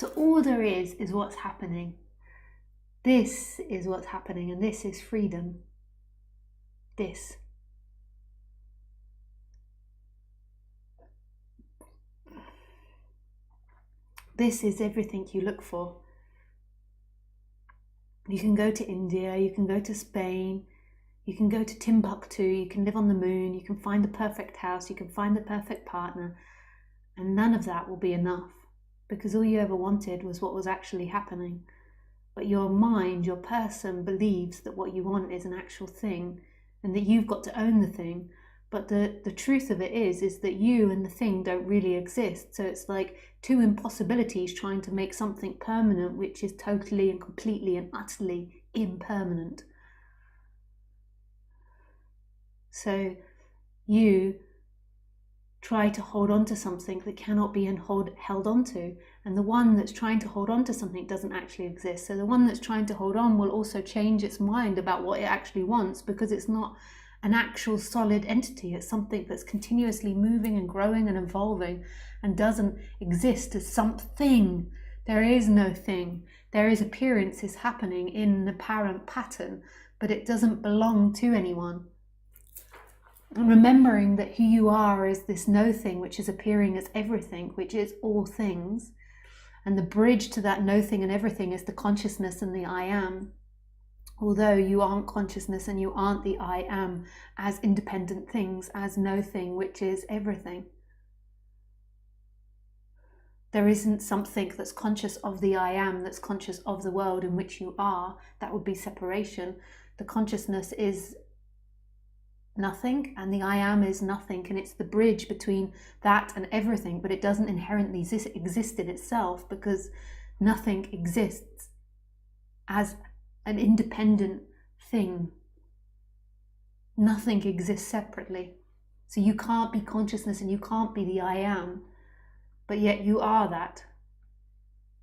So all there is what's happening. This is what's happening, and this is freedom. This. This is everything you look for. You can go to India, you can go to Spain, you can go to Timbuktu, you can live on the moon, you can find the perfect house, you can find the perfect partner, and none of that will be enough, because all you ever wanted was what was actually happening. But your mind, your person, believes that what you want is an actual thing, and that you've got to own the thing. But the truth of it is that you and the thing don't really exist. So it's like two impossibilities trying to make something permanent, which is totally and completely and utterly impermanent. So you try to hold on to something that cannot be held on to, and the one that's trying to hold on to something doesn't actually exist. So the one that's trying to hold on will also change its mind about what it actually wants, because it's not an actual solid entity. It's something that's continuously moving and growing and evolving and doesn't exist as something. There is no thing. There is appearances happening in an apparent pattern, but it doesn't belong to anyone. And remembering that who you are is this no thing, which is appearing as everything, which is all things. And the bridge to that no thing and everything is the consciousness and the I am. Although you aren't consciousness and you aren't the I am as independent things, as no thing, which is everything. There isn't something that's conscious of the I am, that's conscious of the world in which you are. That would be separation. The consciousness is nothing and the I am is nothing, and it's the bridge between that and everything, but it doesn't inherently exist in itself, because nothing exists as an independent thing. Nothing exists separately. So you can't be consciousness and you can't be the I am, but yet you are that.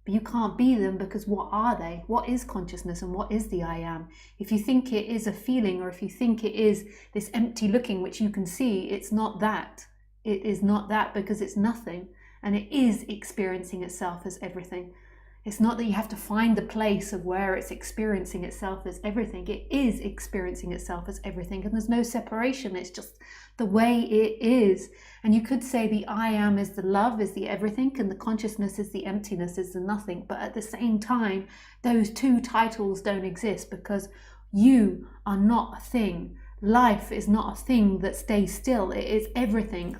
But you can't be them, because what are they? What is consciousness and what is the I am? If you think it is a feeling, or if you think it is this empty looking which you can see, it's not that. It is not that, because it's nothing, and it is experiencing itself as everything. It's not that you have to find the place of where it's experiencing itself as everything. It is experiencing itself as everything, and there's no separation. It's just the way it is. And you could say the I am is the love, is the everything, and the consciousness is the emptiness, is the nothing. But at the same time, those two titles don't exist, because you are not a thing. Life is not a thing that stays still. It is everything.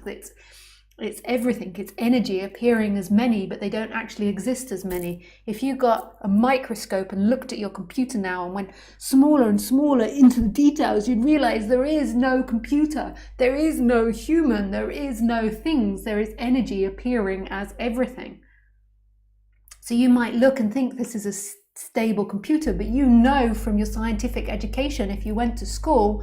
It's everything. It's energy appearing as many, but they don't actually exist as many. If you got a microscope and looked at your computer now and went smaller and smaller into the details, you'd realize there is no computer. There is no human. There is no things. There is energy appearing as everything. So you might look and think this is a stable computer, but you know from your scientific education, if you went to school,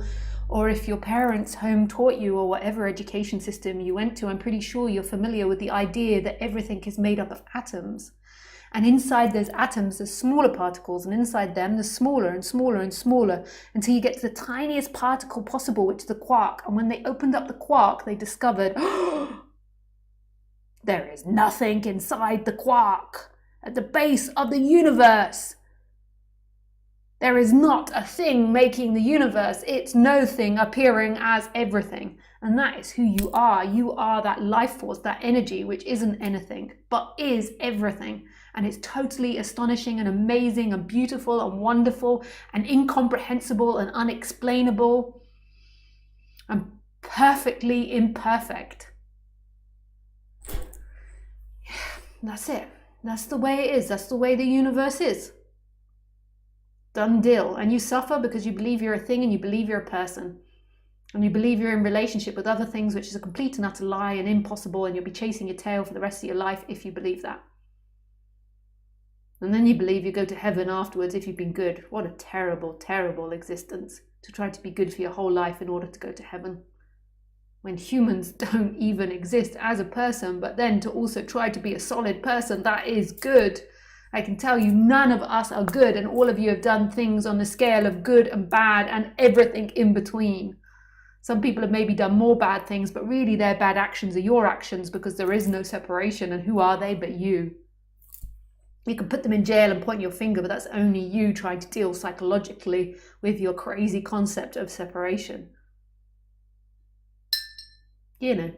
or if your parents' home taught you, or whatever education system you went to, I'm pretty sure you're familiar with the idea that everything is made up of atoms. And inside those atoms, there's smaller particles, and inside them, there's smaller and smaller and smaller, until you get to the tiniest particle possible, which is the quark. And when they opened up the quark, they discovered, there is nothing inside the quark. At the base of the universe, there is not a thing making the universe. It's no thing appearing as everything. And that is who you are. You are that life force, that energy, which isn't anything, but is everything. And it's totally astonishing and amazing and beautiful and wonderful and incomprehensible and unexplainable and perfectly imperfect. That's it. That's the way it is. That's the way the universe is. Done deal. And you suffer because you believe you're a thing, and you believe you're a person, and you believe you're in relationship with other things, which is a complete and utter lie and impossible, and you'll be chasing your tail for the rest of your life if you believe that. And then you believe you go to heaven afterwards if you've been good. What a terrible, terrible existence, to try to be good for your whole life in order to go to heaven, when humans don't even exist as a person, but then to also try to be a solid person that is good. I can tell you none of us are good, and all of you have done things on the scale of good and bad and everything in between. Some people have maybe done more bad things, but really their bad actions are your actions, because there is no separation, and who are they but you? You can put them in jail and point your finger, but that's only you trying to deal psychologically with your crazy concept of separation. You know.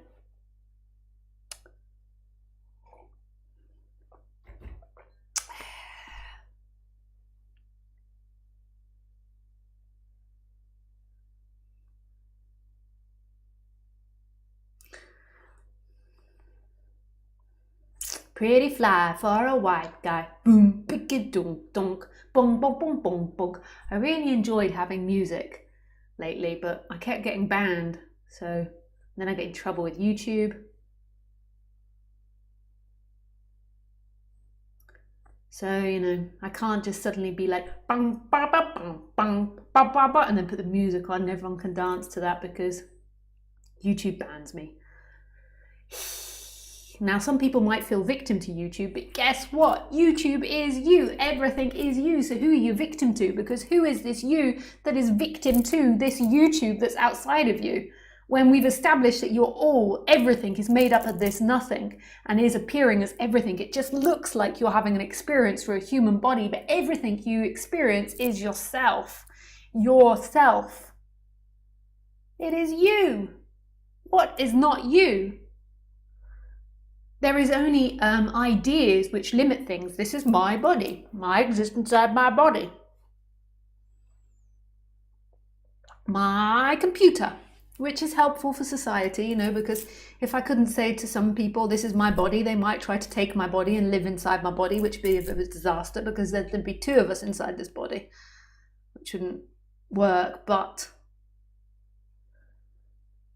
Pretty fly for a white guy. Boom, picky dunk, dunk, bong, bong, bong, bong, bong. I really enjoyed having music lately, but I kept getting banned. So then I get in trouble with YouTube. So, you know, I can't just suddenly be like, bang, ba, ba, bang, bang, ba, ba, ba, and then put the music on and everyone can dance to that because YouTube bans me. Now, some people might feel victim to YouTube, but guess what? YouTube is you. Everything is you. So who are you victim to? Because who is this you that is victim to this YouTube that's outside of you? When we've established that you're all, everything is made up of this nothing and is appearing as everything. It just looks like you're having an experience through a human body, but everything you experience is yourself. Yourself. It is you. What is not you? There is only ideas which limit things. This is my body. I exist inside my body. My computer, which is helpful for society, you know, because if I couldn't say to some people, this is my body, they might try to take my body and live inside my body, which would be a bit of a disaster because then there'd be two of us inside this body, which wouldn't work, but...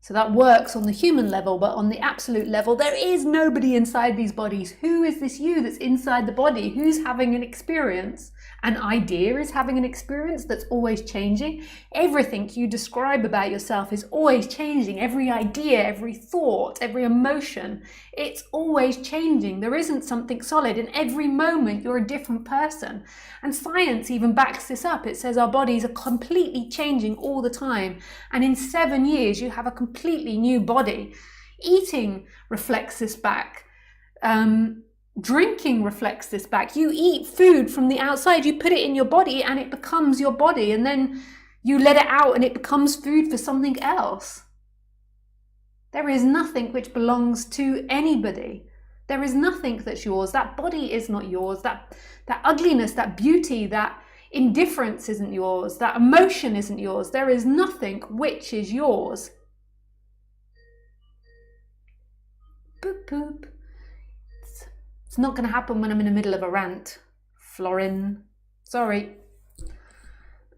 So that works on the human level, but on the absolute level, there is nobody inside these bodies. Who is this you that's inside the body? Who's having an experience? An idea is having an experience that's always changing. Everything you describe about yourself is always changing. Every idea, every thought, every emotion, it's always changing. There isn't something solid. In every moment, you're a different person. And science even backs this up. It says our bodies are completely changing all the time. And in 7 years, you have a completely new body. Eating reflects this back. Drinking reflects this back. You eat food from the outside, you put it in your body and it becomes your body, and then you let it out and it becomes food for something else. There is nothing which belongs to anybody. There is nothing that's yours. That body is not yours. That ugliness, that beauty, that indifference isn't yours. That emotion isn't yours. There is nothing which is yours. Boop, boop. It's not going to happen when I'm in the middle of a rant. Florin. Sorry.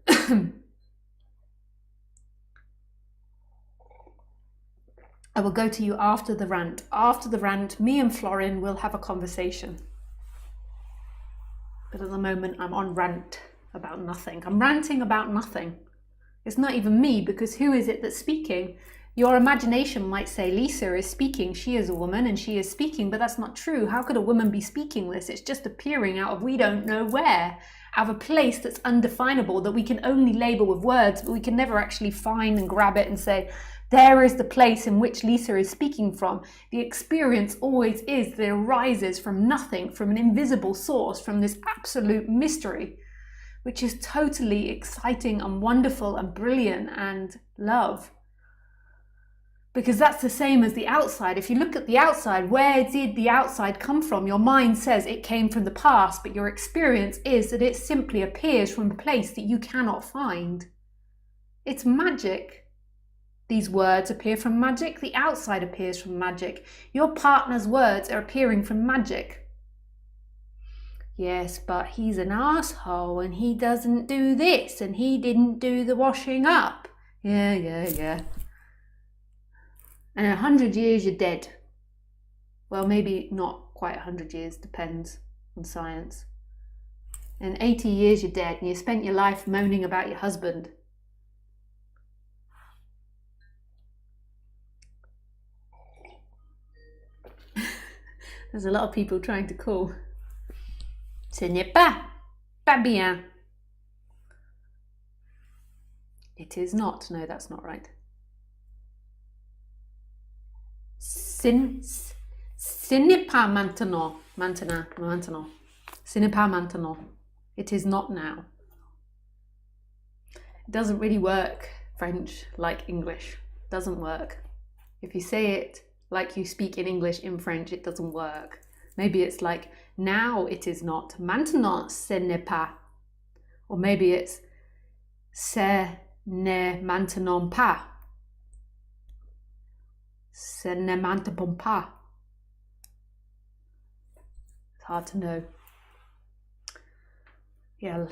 I will go to you after the rant. After the rant, me and Florin will have a conversation. But at the moment, I'm on rant about nothing. I'm ranting about nothing. It's not even me, because who is it that's speaking? Your imagination might say Lisa is speaking, she is a woman and she is speaking, but that's not true. How could a woman be speaking this? It's just appearing out of we don't know where, out of a place that's undefinable, that we can only label with words, but we can never actually find and grab it and say, there is the place in which Lisa is speaking from. The experience always is that it arises from nothing, from an invisible source, from this absolute mystery, which is totally exciting and wonderful and brilliant and love. Because that's the same as the outside. If you look at the outside, where did the outside come from? Your mind says it came from the past, but your experience is that it simply appears from a place that you cannot find. It's magic. These words appear from magic. The outside appears from magic. Your partner's words are appearing from magic. Yes, but he's an asshole and he doesn't do this and he didn't do the washing up. Yeah. And in 100 years, you're dead. Well, maybe not quite 100 years, depends on science. In 80 years, you're dead, and you spent your life moaning about your husband. There's a lot of people trying to call. Ce n'est pas bien. It is not. No, that's not right. Ce n'est pas maintenant. Ce n'est pas maintenant. It is not now. It doesn't really work, French, like English. It doesn't work. If you say it like you speak in English in French, it doesn't work. Maybe it's like, now it is not. Maintenant, ce n'est pas. Or maybe it's, ce n'est maintenant pas. Ce n'est maintenant pas. It's hard to know. Yeah.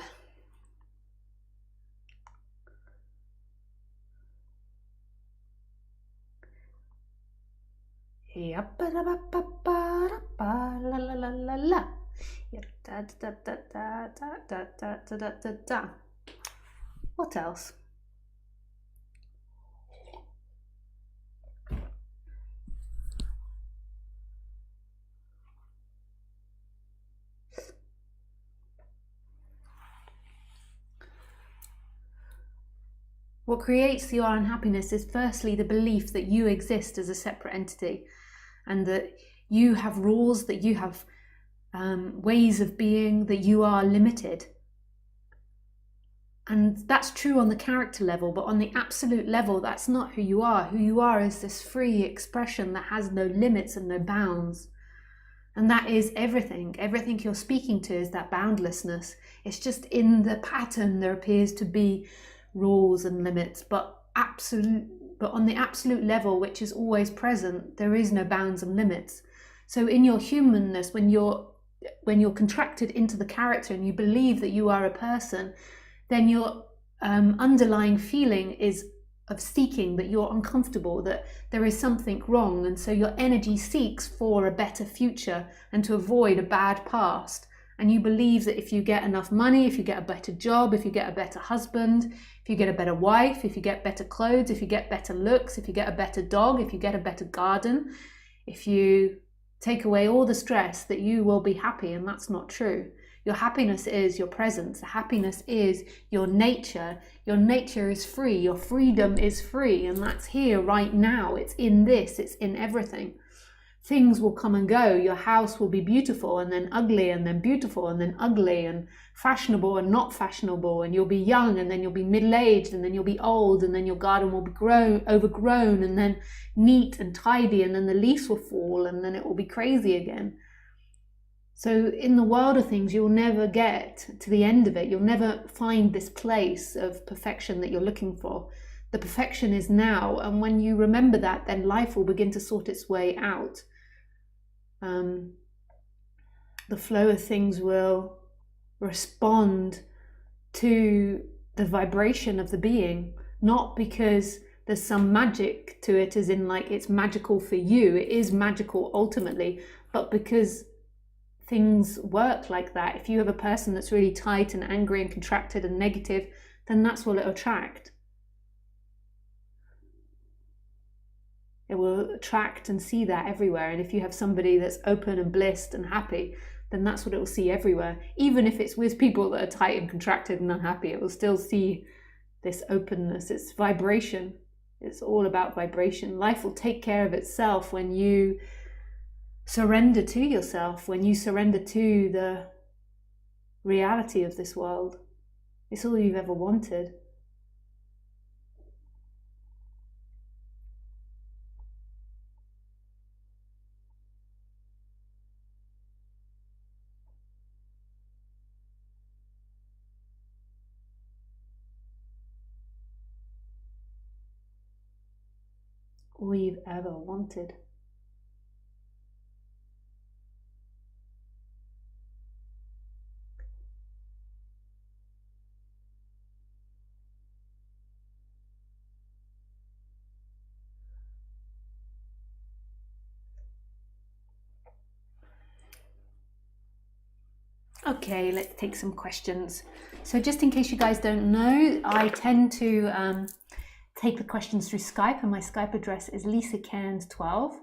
What else? What creates your unhappiness is firstly the belief that you exist as a separate entity, and that you have rules, that you have ways of being, that you are limited. And that's true on the character level, but on the absolute level, that's not who you are. Who you are is this free expression that has no limits and no bounds. And that is everything. Everything you're speaking to is that boundlessness. It's just in the pattern there appears to be rules and limits, but on the absolute level, which is always present, there is no bounds and limits. So in your humanness, when you're contracted into the character and you believe that you are a person, then your underlying feeling is of seeking, that you're uncomfortable, that there is something wrong, and so your energy seeks for a better future and to avoid a bad past. And you believe that if you get enough money, if you get a better job, if you get a better husband, if you get a better wife, if you get better clothes, if you get better looks, if you get a better dog, if you get a better garden, if you take away all the stress, that you will be happy. And that's not true. Your happiness is your presence. Happiness is your nature. Your nature is free. Your freedom is free. And that's here right now. It's in this. It's in everything. Things will come and go. Your house will be beautiful and then ugly and then beautiful and then ugly and fashionable and not fashionable. And you'll be young and then you'll be middle-aged and then you'll be old and then your garden will be overgrown and then neat and tidy and then the leaves will fall and then it will be crazy again. So in the world of things, you'll never get to the end of it. You'll never find this place of perfection that you're looking for. The perfection is now. And when you remember that, then life will begin to sort its way out. The flow of things will respond to the vibration of the being, not because there's some magic to it, as in like it's magical for you. It is magical ultimately, but because things work like that. If you have a person that's really tight and angry and contracted and negative, then that's what it'll attract. It will attract and see that everywhere. And if you have somebody that's open and blissed and happy, then that's what it will see everywhere. Even if it's with people that are tight and contracted and unhappy, it will still see this openness. It's vibration. It's all about vibration. Life will take care of itself when you surrender to yourself, when you surrender to the reality of this world. It's all you've ever wanted. All you've ever wanted. Okay, let's take some questions. So just in case you guys don't know, I tend to take the questions through Skype, and my Skype address is Lisa Cairns 12.